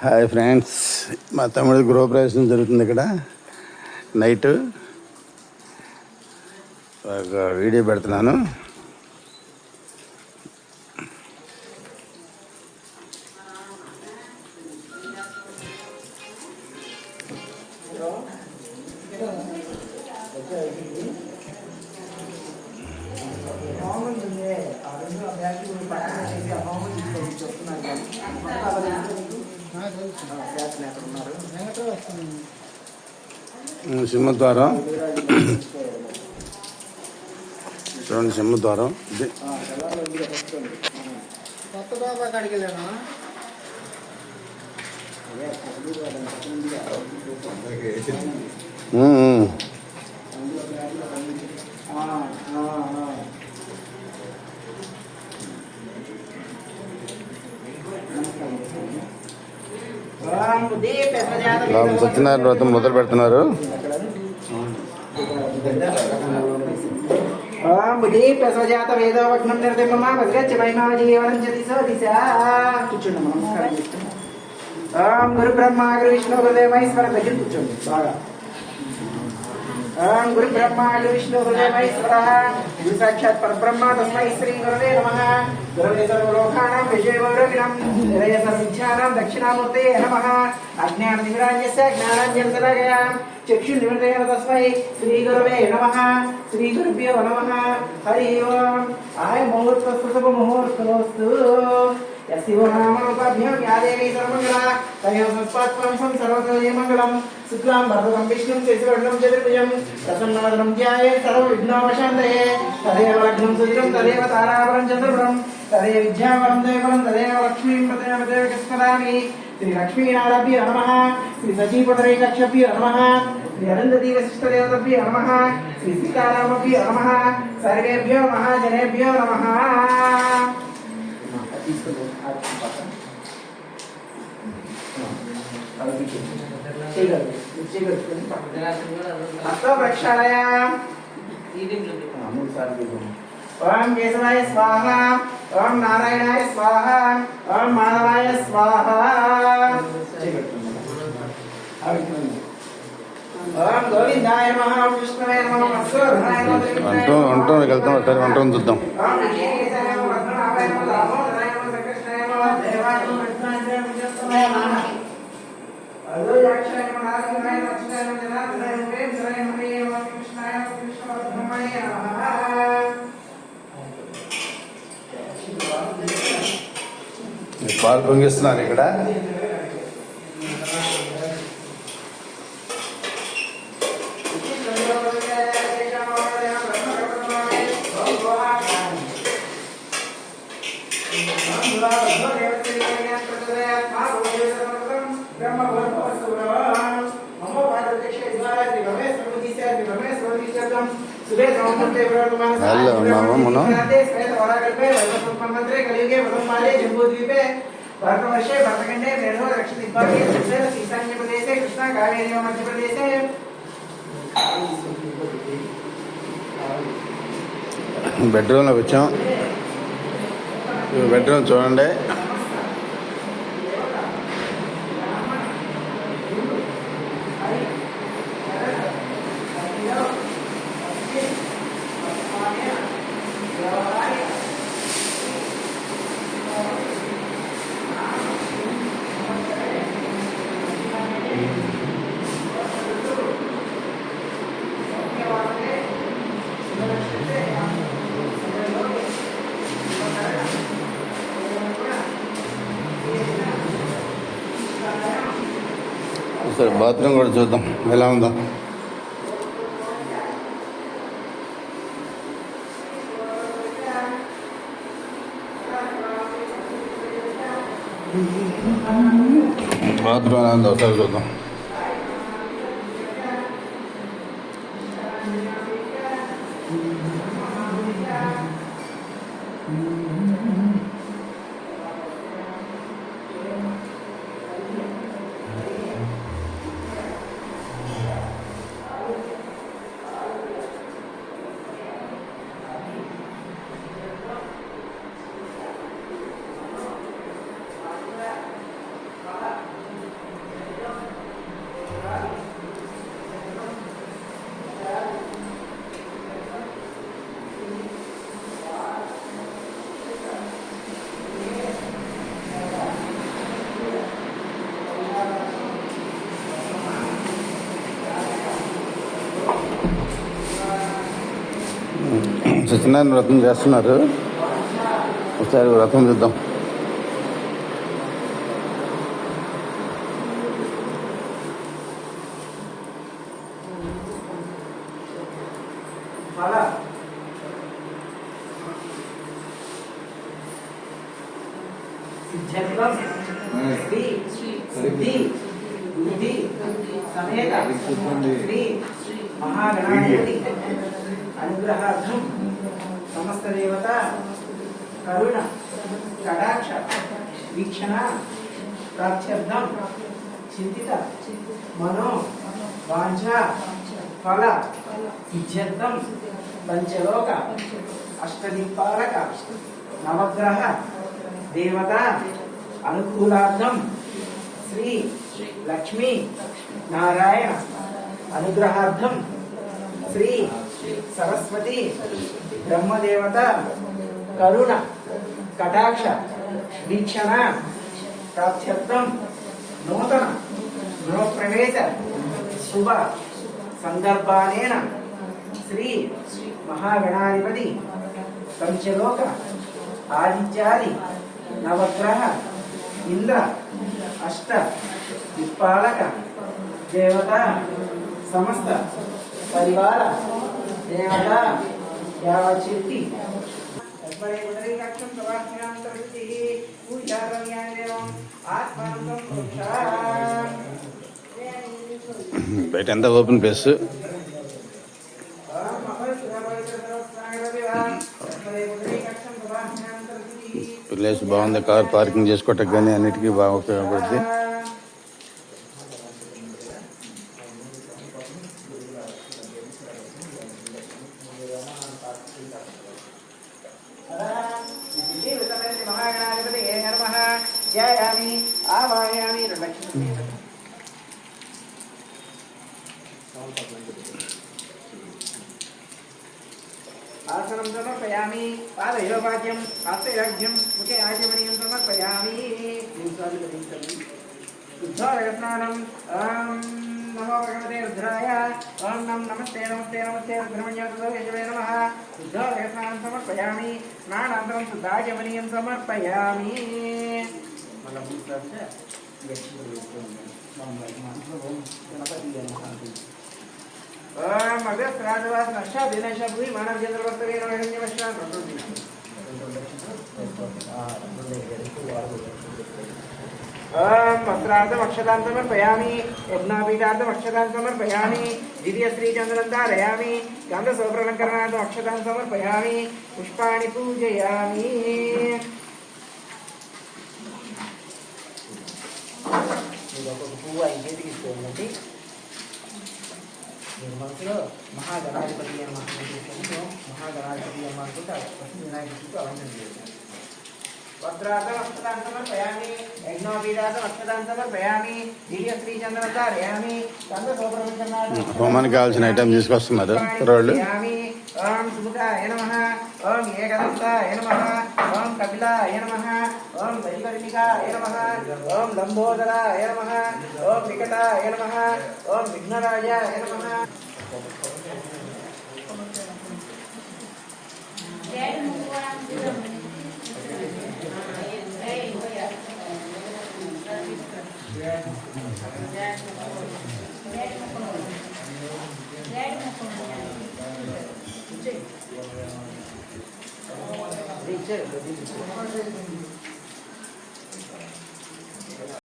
Hi friends, మా తమ్ముడి గృహప్రవేశం జరుగుతుంది ఇక్కడ. నైట్ ఒక వీడియో పెడుతున్నాను. సింహద్వారం చూడండి, సింహద్వారం ఇది. సత్యనారాయణ వ్రతం మొదలు పెడుతున్నారు. ప్రసజాత వేదోవగ్నం నిర్దిమమా వజ్రచ్చ వైమాజీవనం చ దిశో దిశా. కూర్చోండి, నమస్కారం చేస్తున్నాం. ఓం గురు బ్రహ్మ గురు విష్ణు గురుదేవ మహేశ్వర. దగ్గర కూర్చోండి బాగా. ఓం గురు బ్రహ్మ గురు విష్ణు గురుదేవ మహేశ్వర. గురు సాక్షాత్ పరబ్రహ్మ తస్మై శ్రీ గురవే నమః. గురవే సర్వలోకానాం విజయగౌరవిణం నిరయ సర్వవిద్యానాం దక్షిణామూర్తయే నమః. అజ్ఞాన నిరాజ్యస్య జ్ఞానాంజనశలాకయా చక్షుర్నిమిత్తేన తస్మై శ్రీ గురవే నమః. శ్రీ గురుభ్యో నమః. హరి ఓం. ఆయ ముహూర్తస్తు శుభ ముహూర్తోస్తు. యస్యోనామరూపాభ్యాం యా దేవీ సర్వమంగళా తయోః సంస్పాత్వం సర్వతోయమంగళం. శుక్లాం వరదం విష్ణుం శశివర్ణం చతుర్భుజం ప్రసన్నవదనం ధ్యాయేత్ సర్వవిఘ్నోపశాంతయే. తదేవ లగ్నం సుదినం తదేవ తారాబలం చంద్రబలం తదేవ విద్యాబలం దేవబలం తదేవ లక్ష్మీం తదేవ కస్మదామి. శ్రీ లక్ష్మీనారాభ్య నమః. శ్రీ సచీపతరేకాక్షభ్య నమః. శ్రీ అరుంధతీ వశిష్ఠదేవతభ్య నమః. శ్రీ సీతారామభ్య నమః. సర్వేభ్యో మహాజనేభ్యో నమః. ఓం కేశవాయ స్వాహ. ఓం నారాయణాయ స్వాహ. ఓం మాధవాయ స్వాహ. ఓం గోవిందాయ నమః. ఓం విష్ణువే నమః. వంటకి వెళ్తాం, ఒకసారి వంటను చూద్దాం. పాలు పొంగిస్తున్నారు ఇక్కడ. హలో ఉన్నాము మనం. బెడ్రూమ్లోకి వచ్చాం. బెడ్రూమ్ చూడండి. సరే, బాత్రూమ్ కూడా చూద్దాం ఎలా ఉందో. బాత్రూమ్ ఎలా ఉందో ఒకసారి చూద్దాం. సత్యనారాయణ వ్రతం చేస్తున్నారు. ఒకసారి వ్రతం చూద్దాం. శ్రీ మహాగణాధిపతి అనుగ్రహార్థం సమస్త దేవత కరుణ కటాక్ష వీక్షణ ప్రార్థ్యర్థం చింతిత మనో వాంఛ ఫల సిద్ధ్యర్థం పంచలోక అష్టదిక్పాలక నవగ్రహ దేవత అనుకూలార్థం శ్రీ లక్ష్మీ నారాయణ అనుగ్రహార్థం శ్రీ సరస్వతి బ్రహ్మదేవత కరుణ కటాక్ష వీక్షణ ప్రాప్త్యర్థం నూతన గృహప్రవేశ శుభ సందర్భానేన శ్రీ మహాగణాధిపతి పంచలోక ఆదిత్యాది నవగ్రహ ఇంద్ర అష్ట దిక్పాలక దేవత సమస్త పరివార దేవత యావచిత్తి బయట ఎంత ఓపెన్ ప్లేస్. ప్లేస్ బాగుంది. కార్ పార్కింగ్ చేసుకోవటానికి కానీ అన్నిటికీ బాగా ఉపయోగపడుతుంది. ఆసనం సమర్పయామి పాదయోపాద్యం హస్తైరాజ్యం ముఖే ఆచమనీయం సమర్పయామి శుద్ధోదకస్నానం నమో భగవతే రుద్రాయ ఓం నమస్తే నమస్తే నమస్తే రుద్రమణ్యోతయజవే నమః శుద్ధోదకస్నానం సమర్పయామి స్నానానంతరం శుద్ధాచమనీయం సమర్పయామి. ఓం అగస్త్రాజవాస నక్ష దినేశ భూమి మానవ చంద్రవర్తవే నమః ఓం వస్త్రార్థం అక్షతాం సమర్పయామి యజ్ఞాపీఠార్థం అక్షతాం సమర్పయామి దివ్య శ్రీచంద్రం ధారయామి గంధ సౌప్రలంకరణార్థం అక్షతాం సమర్పయామి పుష్పాణి పూజయామి. పువ్వు ఐదు చేతికి ఇస్తుంది. మీరు మనసులో మహాగణాధిపతి అని మహాగణాధిపతి అని అనుకుంటే వినాయక చుట్టూ అవంతం చేయాలి. వస్త్రార్థం అక్షతాం సమర్పయామి యజ్ఞోపీఠార్థం అక్షతాం సమర్పయామి దివ్య శ్రీచంద్రం ధారయామి గంధ సౌప్రలంకరణార్థం హోమానికి కావాల్సిన ఐటమ్ తీసుకొస్తున్నారు కుర్రాళ్ళు. ఓం సుముఖాయ నమః ఓం ఏకదంతాయ నమః ఓం కపిలాయ నమః ఓం వైకర్మికాయ నమః ఓం లంబోదరాయ నమః ఓం వికటాయ నమః ఓం విఘ్నరాజాయ నమః.